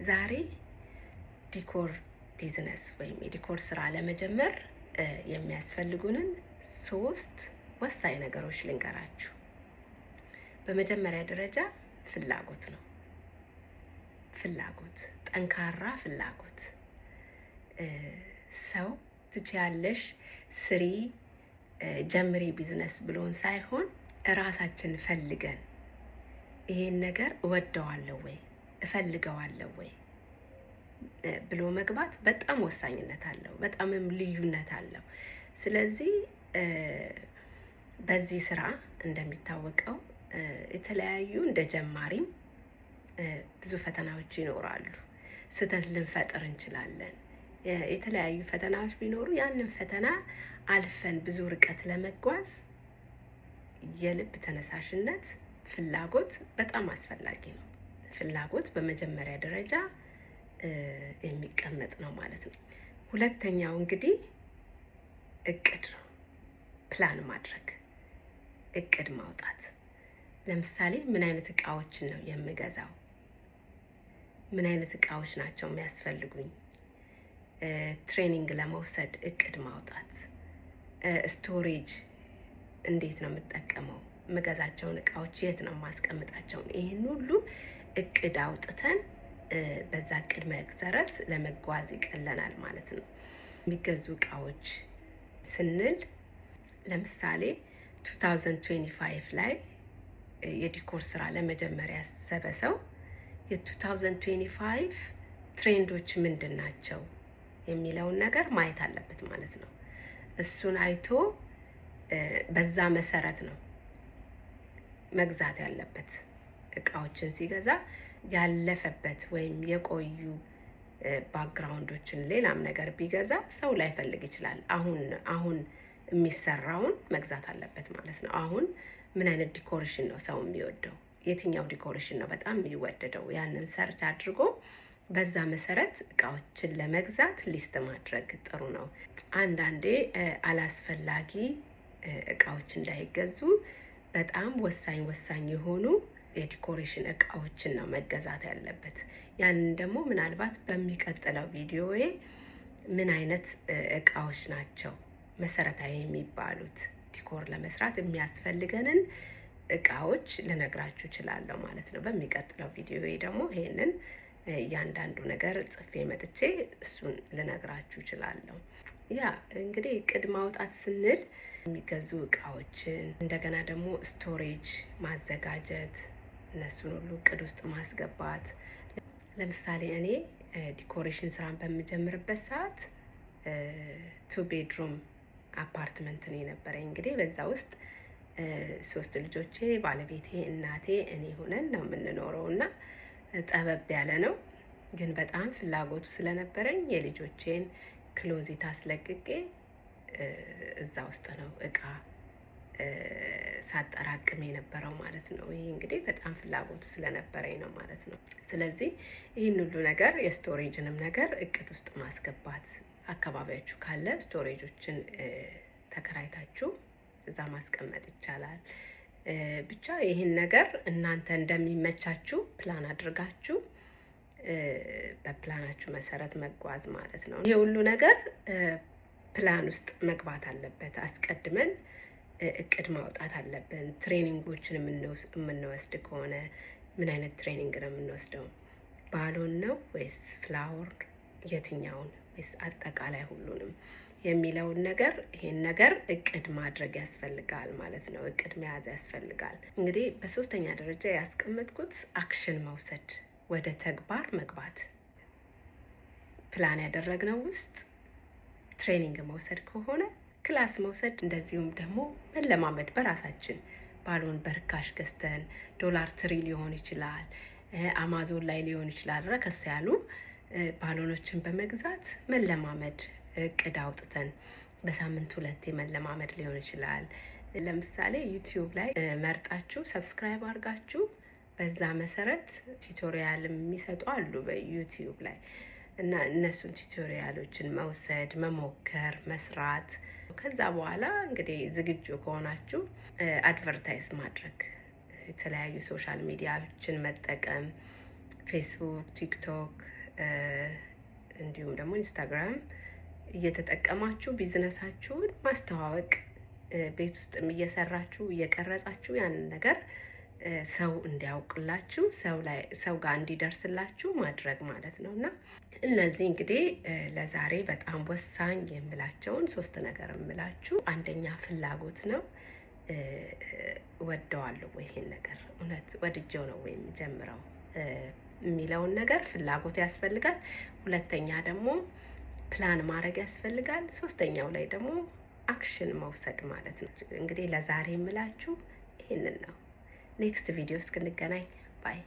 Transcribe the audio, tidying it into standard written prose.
ዛሬ ዲኮር ቢዝነስ ወይም የዲኮር ስራ ለመጀመር የሚያስፈልጉንን 3 ወሳኝ ነገሮች ልንገራችሁ። በመጀመሪያ ደረጃ ፍላጎት ነው። ፍላጎት፣ ጠንካራ ፍላጎት። ሰው ትችያለሽ፣ ስሪ፣ ጀምሪ ቢዝነስ ብሎን ሳይሆን እራሳችን ፈልገን ይሄን ነገር እወደዋለሁ ወይ እፈልገዋለሁ ወይ ብሎ መግባት በጣም ወሳኝነት አለው፣ በጣምም ልዩነት አለው። ስለዚህ በዚህ ስራ እንደሚታወቀው የተለያዩ እንደ ጀማሪም ብዙ ፈተናዎች ይኖራሉ። ስህተት ልንፈጥር እንችላለን። የተለያዩ ፈተናዎች ቢኖሩ ያንን ፈተና አልፈን ብዙ ርቀት ለመጓዝ የልብ ተነሳሽነት፣ ፍላጎት በጣም አስፈላጊ ነው። ፍላጎት በመጀመሪያ ደረጃ የሚቀመጥ ነው ማለት ነው። ሁለተኛው እንግዲህ እቅድ ነው። ፕላን ማድረግ፣ እቅድ ማውጣት። ለምሳሌ ምን አይነት እቃዎችን ነው የምገዛው? ምን አይነት እቃዎች ናቸው የሚያስፈልጉኝ? ትሬኒንግ ለመውሰድ እቅድ ማውጣት። ስቶሬጅ እንዴት ነው የምጠቀመው? የምገዛቸውን እቃዎች የት ነው የማስቀምጣቸው? ይህን ሁሉ እቅድ አውጥተን በዛ እቅድ መሰረት ለመጓዝ ይቀለናል ማለት ነው። የሚገዙ እቃዎች ስንል ለምሳሌ 2025 ላይ የዲኮር ስራ ለመጀመር ያሰበ ሰው የ2025 ትሬንዶች ምንድን ናቸው የሚለውን ነገር ማየት አለበት ማለት ነው። እሱን አይቶ በዛ መሰረት ነው መግዛት ያለበት። እቃዎችን ሲገዛ ያለፈበት ወይም የቆዩ ባክግራውንዶችን ሌላም ነገር ቢገዛ ሰው ላይፈልግ ይችላል። አሁን የሚሰራውን መግዛት አለበት ማለት ነው። አሁን ምን አይነት ዲኮሬሽን ነው ሰው የሚወደው? የትኛው ዲኮሬሽን ነው በጣም የሚወደደው? ያንን ሰርች አድርጎ በዛ መሰረት እቃዎችን ለመግዛት ሊስት ማድረግ ጥሩ ነው። አንዳንዴ አላስፈላጊ እቃዎች እንዳይገዙ በጣም ወሳኝ የሆኑ የዲኮሬሽን እቃዎችን ነው መገዛት ያለበት። ያንን ደግሞ ምናልባት በሚቀጥለው ቪዲዮዬ ምን አይነት እቃዎች ናቸው መሰረታዊ የሚባሉት ዲኮር ለመስራት የሚያስፈልገንን እቃዎች ልነግራችሁ እችላለሁ ማለት ነው። በሚቀጥለው ቪዲዮዬ ደግሞ ይሄንን እያንዳንዱ ነገር ጽፌ መጥቼ እሱን ልነግራችሁ እችላለሁ። ያ እንግዲህ እቅድ ማውጣት ስንል የሚገዙ እቃዎችን እንደገና ደግሞ ስቶሬጅ ማዘጋጀት፣ እነሱን ሁሉ እቅድ ውስጥ ማስገባት። ለምሳሌ እኔ ዲኮሬሽን ስራን በምጀምርበት ሰዓት 2 ቤድሩም አፓርትመንት ነው የነበረኝ። እንግዲህ በዛ ውስጥ 3 ልጆቼ፣ ባለቤቴ፣ እናቴ፣ እኔ ሆነን ነው የምንኖረው እና ጠበብ ያለ ነው። ግን በጣም ፍላጎቱ ስለነበረኝ የልጆቼን ክሎዚት አስለቅቄ እዛ ውስጥ ነው እቃ ሳጠራቅም የነበረው ማለት ነው። ይሄ እንግዲህ በጣም ፍላጎቱ ስለነበረኝ ነው ማለት ነው። ስለዚህ ይህን ሁሉ ነገር የስቶሬጅንም ነገር እቅድ ውስጥ ማስገባት፣ አካባቢያችሁ ካለ ስቶሬጆችን ተከራይታችሁ እዛ ማስቀመጥ ይቻላል። ብቻ ይህን ነገር እናንተ እንደሚመቻችሁ ፕላን አድርጋችሁ በፕላናችሁ መሰረት መጓዝ ማለት ነው። ይሄ ሁሉ ነገር ፕላን ውስጥ መግባት አለበት። አስቀድመን እቅድ ማውጣት አለብን። ትሬኒንጎችን የምንወስድ ከሆነ ምን አይነት ትሬኒንግ ነው የምንወስደው? ባሎን ነው ወይስ ፍላወር? የትኛውን? ወይስ አጠቃላይ ሁሉንም የሚለውን ነገር ይሄን ነገር እቅድ ማድረግ ያስፈልጋል ማለት ነው። እቅድ መያዝ ያስፈልጋል። እንግዲህ በሶስተኛ ደረጃ ያስቀመጥኩት አክሽን መውሰድ፣ ወደ ተግባር መግባት። ፕላን ያደረግነው ውስጥ ትሬኒንግ መውሰድ ከሆነ ክላስ መውሰድ፣ እንደዚሁም ደግሞ መለማመድ በራሳችን ባሎን በርካሽ ገዝተን $1 ትሪ ሊሆን ይችላል፣ አማዞን ላይ ሊሆን ይችላል። ረከስ ያሉ ባሎኖችን በመግዛት መለማመድ፣ እቅድ አውጥተን በሳምንት 2 መለማመድ ሊሆን ይችላል። ለምሳሌ ዩቲዩብ ላይ መርጣችሁ ሰብስክራይብ አድርጋችሁ በዛ መሰረት ቱቶሪያል የሚሰጡ አሉ በዩቲዩብ ላይ እና እነሱን ቱቶሪያሎችን መውሰድ፣ መሞከር፣ መስራት። ከዛ በኋላ እንግዲህ ዝግጁ ከሆናችሁ አድቨርታይዝ ማድረግ፣ የተለያዩ ሶሻል ሚዲያዎችን መጠቀም፣ ፌስቡክ፣ ቲክቶክ እንዲሁም ደግሞ ኢንስታግራም እየተጠቀማችሁ ቢዝነሳችሁን ማስተዋወቅ፣ ቤት ውስጥም እየሰራችሁ እየቀረጻችሁ ያንን ነገር ሰው እንዲያውቅላችሁ ሰው ጋር እንዲደርስላችሁ ማድረግ ማለት ነው። እና እነዚህ እንግዲህ ለዛሬ በጣም ወሳኝ የምላቸውን 3 ነገር የምላችሁ፣ አንደኛ ፍላጎት ነው። ወደዋለሁ ወይ ይሄን ነገር እውነት ወድጄው ነው ወይ የምጀምረው የሚለውን ነገር ፍላጎት ያስፈልጋል። ሁለተኛ ደግሞ ፕላን ማድረግ ያስፈልጋል። ሶስተኛው ላይ ደግሞ አክሽን መውሰድ ማለት ነው። እንግዲህ ለዛሬ የምላችሁ ይሄንን ነው። ኔክስት ቪዲዮ እስክንገናኝ ባይ።